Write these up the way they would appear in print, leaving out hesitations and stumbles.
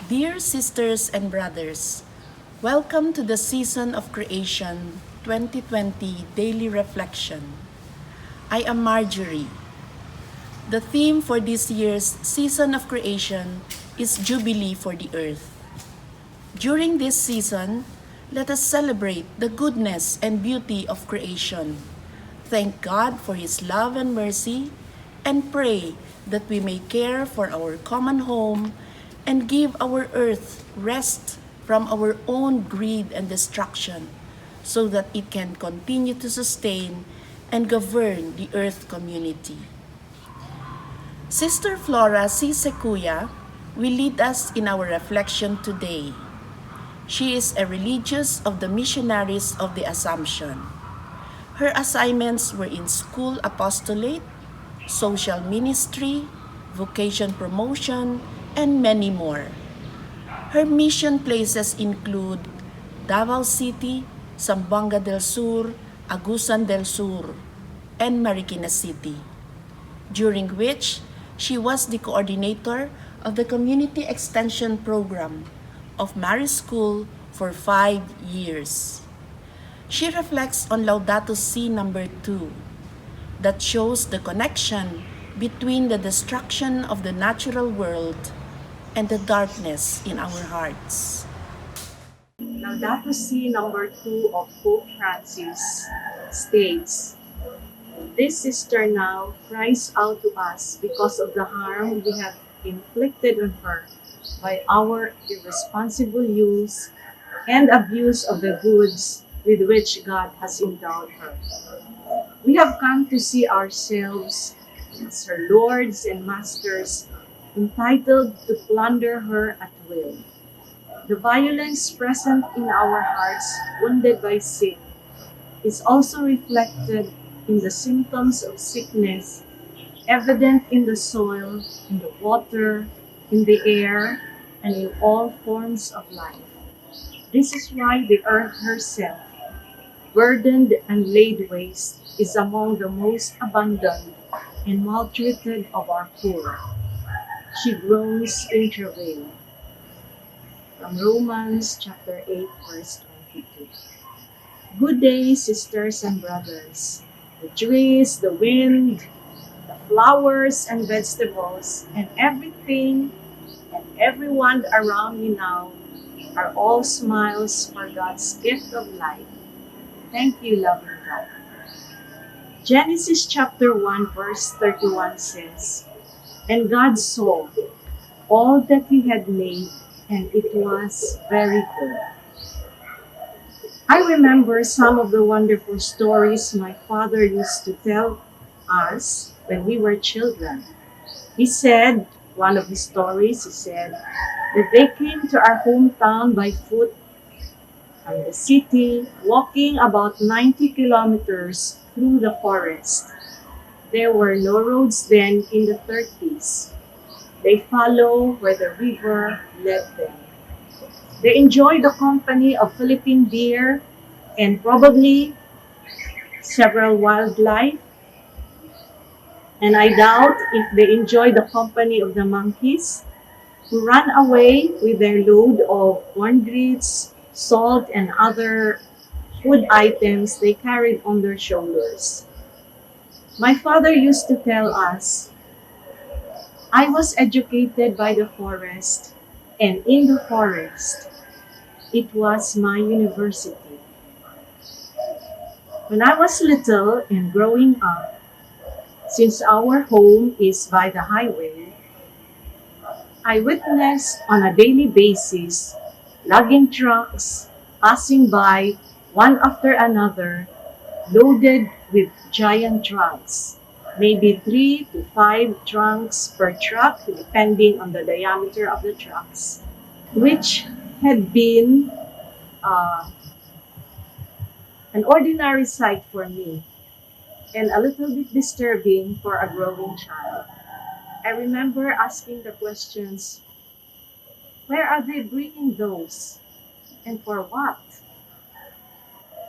Dear sisters and brothers, welcome to the Season of Creation 2020 Daily Reflection. I am Marjorie. The theme for this year's Season of Creation is Jubilee for the Earth. During this season, let us celebrate the goodness and beauty of creation. Thank God for His love and mercy, and pray that we may care for our common home and give our earth rest from our own greed and destruction, so that it can continue to sustain and govern the earth community. Sister Flora Secuya will lead us in our reflection today. She is a religious of the Missionaries of the Assumption. Her assignments were in school apostolate, social ministry, vocation promotion, and many more. Her mission places include Davao City, Zamboanga del Sur, Agusan del Sur, and Marikina City, during which she was the coordinator of the Community Extension Program of Mary School for 5 years. She reflects on Laudato Si number 2, that shows the connection between the destruction of the natural world and the darkness in our hearts. Laudato Si number 2 of Pope Francis states, "This sister now cries out to us because of the harm we have inflicted on her by our irresponsible use and abuse of the goods with which God has endowed her. We have come to see ourselves as her lords and masters, entitled to plunder her at will. The violence present in our hearts, wounded by sin, is also reflected in the symptoms of sickness evident in the soil, in the water, in the air, and in all forms of life. This is why the earth herself, burdened and laid waste, is among the most abandoned and maltreated of our poor. She groans in travail." From Romans chapter 8, verse 22. Good day, sisters and brothers. The trees, the wind, the flowers and vegetables, and everything and everyone around me now are all smiles for God's gift of life. Thank you, loving God. Genesis chapter 1, verse 31 says, "And God saw all that He had made, and it was very good." I remember some of the wonderful stories my father used to tell us when we were children. One of his stories, he said, that they came to our hometown by foot from the city, walking about 90 kilometers through the forest. There were no roads then in the 30s. They follow where the river led them. They enjoy the company of Philippine deer and probably several wildlife. And I doubt if they enjoy the company of the monkeys who ran away with their load of corn grits, salt, and other food items they carried on their shoulders. My father used to tell us, "I was educated by the forest, and in the forest, it was my university." When I was little and growing up, since our home is by the highway, I witnessed on a daily basis logging trucks passing by one after another, loaded with giant trunks, maybe 3 to 5 trunks per truck, depending on the diameter of the trucks, which had been uh, an ordinary sight for me and a little bit disturbing for a growing child. I remember asking the questions, where are they bringing those and for what?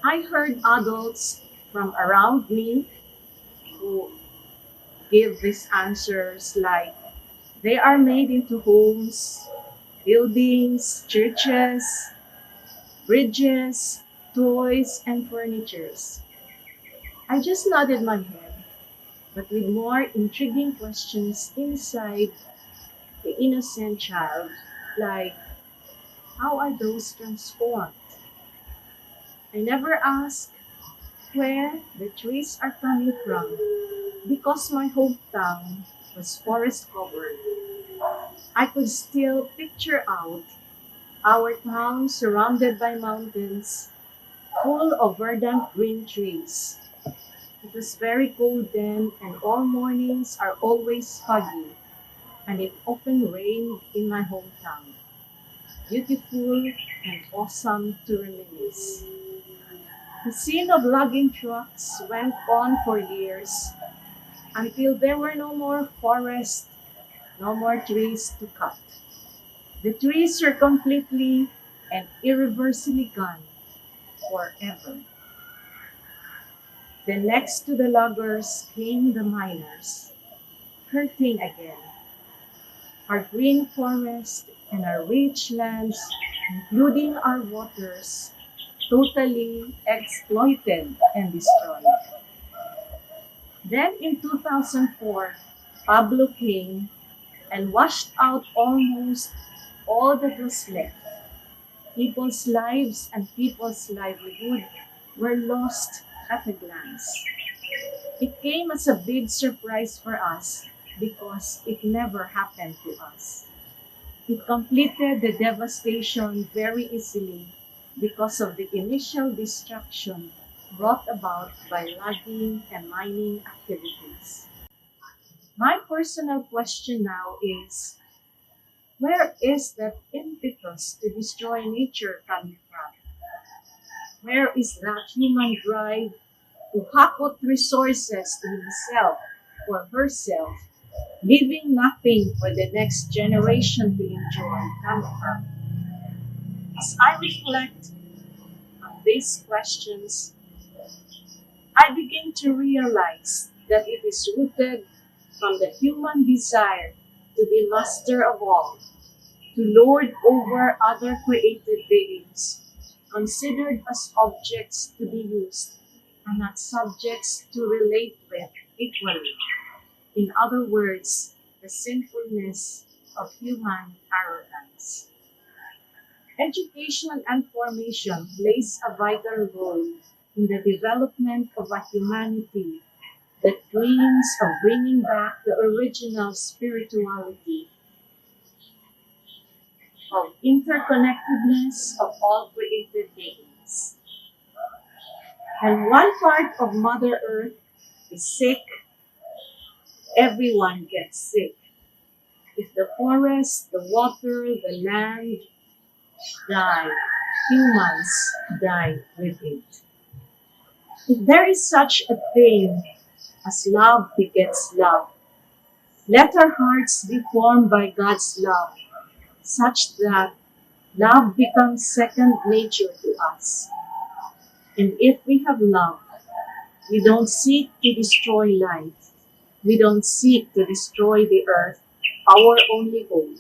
I heard adults from around me who give these answers like, they are made into homes, buildings, churches, bridges, toys, and furnitures. I just nodded my head, but with more intriguing questions inside the innocent child, like, how are those transformed? I never asked where the trees are coming from because my hometown was forest covered. I could still picture out our town surrounded by mountains full of verdant green trees. It was very cold then, and all mornings are always foggy, and it often rained in my hometown. Beautiful and awesome to reminisce. The scene of logging trucks went on for years until there were no more forests, no more trees to cut. The trees were completely and irreversibly gone forever. Then next to the loggers came the miners, hurting again. Our green forest and our rich lands, including our waters, totally exploited and destroyed. Then in 2004, Pablo came and washed out almost all that was left. People's lives and people's livelihood were lost at a glance. It came as a big surprise for us because it never happened to us. It completed the devastation very easily because of the initial destruction brought about by logging and mining activities. My personal question now is, where is that impetus to destroy nature coming from? Where is that human drive to hack out resources to himself or herself, leaving nothing for the next generation to enjoy coming from? As I reflect on these questions, I begin to realize that it is rooted from the human desire to be master of all, to lord over other created beings, considered as objects to be used and not subjects to relate with equally. In other words, the sinfulness of human arrogance. Education and formation plays a vital role in the development of a humanity that dreams of bringing back the original spirituality of interconnectedness of all created beings. And one part of Mother Earth is sick, everyone gets sick. If the forest, the water, the land die, humans die with it. If there is such a thing as love begets love, let our hearts be formed by God's love, such that love becomes second nature to us. And if we have love, we don't seek to destroy life. We don't seek to destroy the earth, our only home.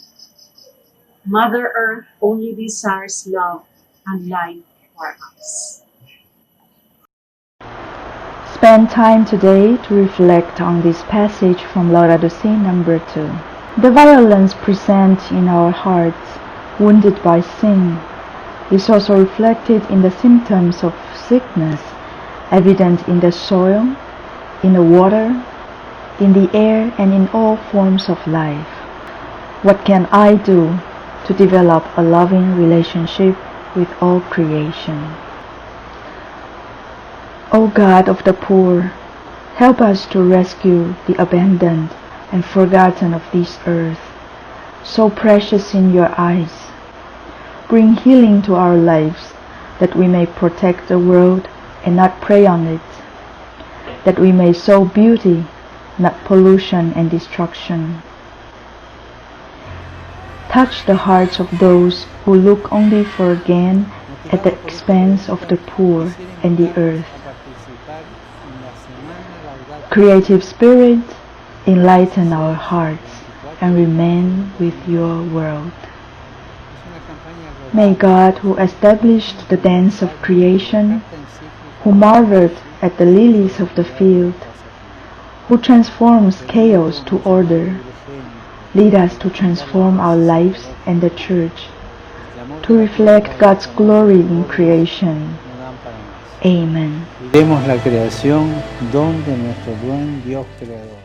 Mother Earth only desires love and life for us. Spend time today to reflect on this passage from Laura number 2. The violence present in our hearts, wounded by sin, is also reflected in the symptoms of sickness, evident in the soil, in the water, in the air, and in all forms of life. What can I do to develop a loving relationship with all creation? O God of the poor, help us to rescue the abandoned and forgotten of this earth, so precious in your eyes. Bring healing to our lives, that we may protect the world and not prey on it, that we may sow beauty, not pollution and destruction. Touch the hearts of those who look only for gain at the expense of the poor and the earth. Creative Spirit, enlighten our hearts and remain with your world. May God, who established the dance of creation, who marveled at the lilies of the field, who transforms chaos to order, lead us to transform our lives and the Church, to reflect God's glory in creation. Amen. Demos la creación, don de nuestro buen Dios creador.